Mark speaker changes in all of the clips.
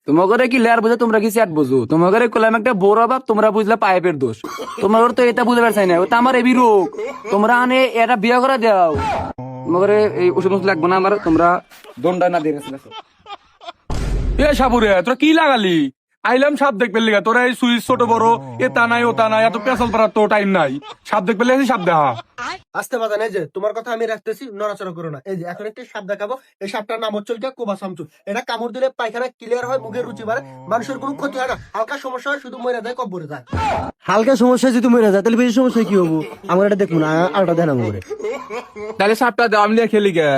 Speaker 1: তোমাকে কি লেয়ার বুঝে তোমরা কি চ্যাট বুঝো? তোমাকে কলাম একটা বড় অভাব, তোমরা বুঝলে পাইপের দোষ। তোমাকে তো এটা বুঝতে পারছাই না, ওটা আমার এবি রোগ। তোমরা আনে এটা বিয়ে করে দাও। তোমাকে এই ওষুধ ওষুধ লাগবো না আমার, তোমরা দণ্ডা না দিয়ে গেছিলে।
Speaker 2: এ সাপুরে তোরা কি লাগালি? আইলাম সাপ দেখবে লিগা, তোরা এই সুইচ ছোট বড় তা নাই ওটা নাই, এত পেছাল পারার তো টাইম নাই। সাপ দেখবে লেগেছি, সাপ দেখা।
Speaker 3: আসতে বাজান, এই যে তোমার কথা আমি রাখতেছি, নড়াচড়া করো না। এই যে এখন একটি সাপ দেখাবো, এই সাপটার নাম হচ্ছে কোবা সামচু। এটা কামড় দিলে পায়খানা ক্লিয়ার হয়, মুখের রুচি বাড়ে, মানুষের কোনো ক্ষতি হয় না, হালকা সমস্যা হয়, শুধু মরে যায়, কব্বরে যায়।
Speaker 4: হালকা সমস্যা যদি মরে যায় তাহলে বেশি সমস্যা কি হবো? আমার এটা দেখুন, আলটা দেন আমার।
Speaker 2: তাহলে সাপটা দাও, আমি লিয়ে খেলি গে।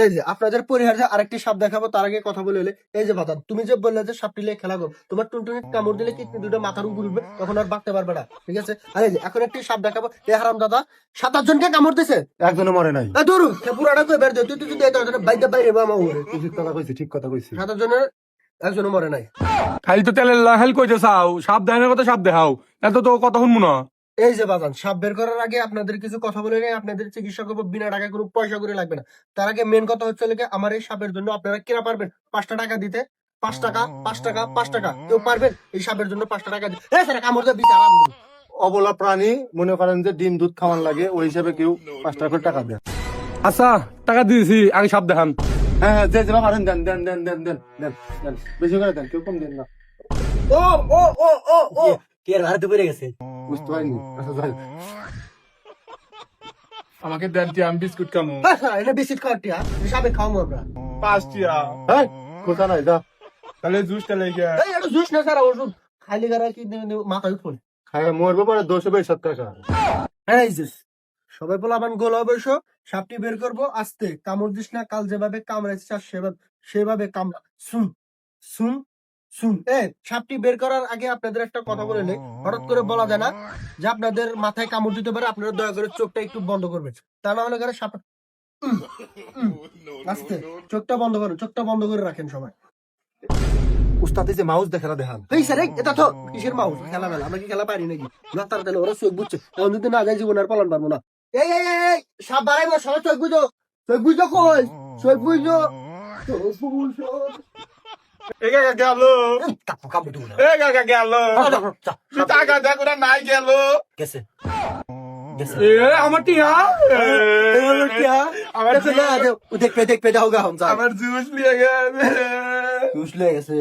Speaker 3: এই যে আপনাদের পরিহার্যে আরেকটি সাপ দেখাবো, তার আগে কথা বলে এলে, এই যে বাজান, তুমি যে বললে যে সাপটি নিয়ে খেলা করো, তোমার টুনটুনি কামড় দিলে কিডনি দুটো মাথার উপর উঠবে, তখন আর বাঁচতে পারবে না, ঠিক আছে? আর এই যে এখন একটি সাপ দেখাবো, এই হারাম দাদা 7-8 জনকে কামড় দিছে,
Speaker 4: একজনও মরে নাই।
Speaker 3: ধরু পুরাটা কই বের দে, তুই যদি বাইরে বাইরে বা আমার উপরে
Speaker 4: ঠিক কথা কইছি, ঠিক কথা কইছি।
Speaker 3: 7-8 জনের একজনও মরে নাই।
Speaker 2: খালি তো তেলের লাহাল কইতে চাও, সাপ দেখানোর কথা সাপ দেখাও, এত তো কথা শুনবো না।
Speaker 3: এই যে বাজান, সাপ বের করার আগে আপনাদের কিছু কথা বলে নেই, আপনাদের চিকিৎসা করবো বিনা টাকায়, কোনো পয়সা করে লাগবে না। তার আগে মেন কথা হচ্ছে লেগে, আমার এই সাপের জন্য আপনারা কেনা পারবেন 5টা টাকা দিতে? 5 টাকা, 5 টাকা, 5 টাকা কেউ পারবেন এই সাপের জন্য 5টা টাকা দিতে? এই স্যার কামড় দিয়ে বিচার
Speaker 4: অবলা প্রাণী, মনে করেন যে ডিম দুধ খাওয়ান লাগে, ওই হিসাবে কেউ 5 টাকা করে টাকা দেন।
Speaker 2: আচ্ছা টাকা দিয়েছি, আগে সাপ দেখান।
Speaker 4: হ্যাঁ হ্যাঁ, যে যেটা পারেন দেন দেন দেন দেন দেন দেন দেন, বেশি করে দেন, কেউ কম দেন না।
Speaker 3: ও ও ও ও ও
Speaker 4: কি আর ভারতে পড়ে গেছে, বুঝতে পারিনি। আচ্ছা যাই,
Speaker 2: আমাকে দেন, আমি বিস্কুট খামো।
Speaker 3: এটা বিস্কিট খাওয়াটি সাপে খাওয়াবো আমরা।
Speaker 2: 5 টিয়া।
Speaker 4: হ্যাঁ খোঁচা নাই, যা
Speaker 2: তাহলে জুসটা লেগে।
Speaker 3: এই এটা জুস না স্যার, ওষুধ খাইলে গারা কি মাথায় উঠবে।
Speaker 4: খাই মরবে পরে 220 টাকা।
Speaker 3: এই যে সবাই বলে আমার গোল অবশ্য, সাপটি বের করবো আস্তে, কামড় দিস না, কাল যেভাবে কামড়াইছিস আর সেভাবে সেভাবে কামড়া। শুন শুন শুন, সাপটি বের করার আগে আপনাদের একটা কথা বলে নেই, হঠাৎ করে বলা যায় না যে আপনাদের মাথায় কামড় দিতে পারে, আপনারা দয়া করে চোখটা একটু বন্ধ করবেন, তা না হলে করে সাপ। উম, উম, আস্তে চোখটা বন্ধ করুন, চোখটা বন্ধ করে রাখেন সবাই।
Speaker 4: উস্তাদ যে মাউস দেখারা দেখান।
Speaker 3: এই স্যার এটা তো কিসের মাউস, খেলা মেলা, আমরা কি খেলা পারি নাকি? না তার তাহলে ওরা চোখ বুঝছে, এখন যদি না যায় জীবন আর পালন পারবো না। এই এই এই এই, সাপ বাড়াইবো, সবাই চোখ বুঝো, চোখ বুঝো, কই চোখ বুঝো, চোখ বুঝো।
Speaker 2: এ কাকা গেল,
Speaker 3: কাপড় কাপড় দিব না।
Speaker 2: এ কাকা গেল, টাকা দেখো না, নাই গেল।
Speaker 3: গেছে
Speaker 2: এ আমার টিয়া, আমার
Speaker 3: দেখবে দেখবে দাও গা হম
Speaker 2: আমার জুস লিয়ে গেছে।
Speaker 3: ঘুষ লেগে গেছে।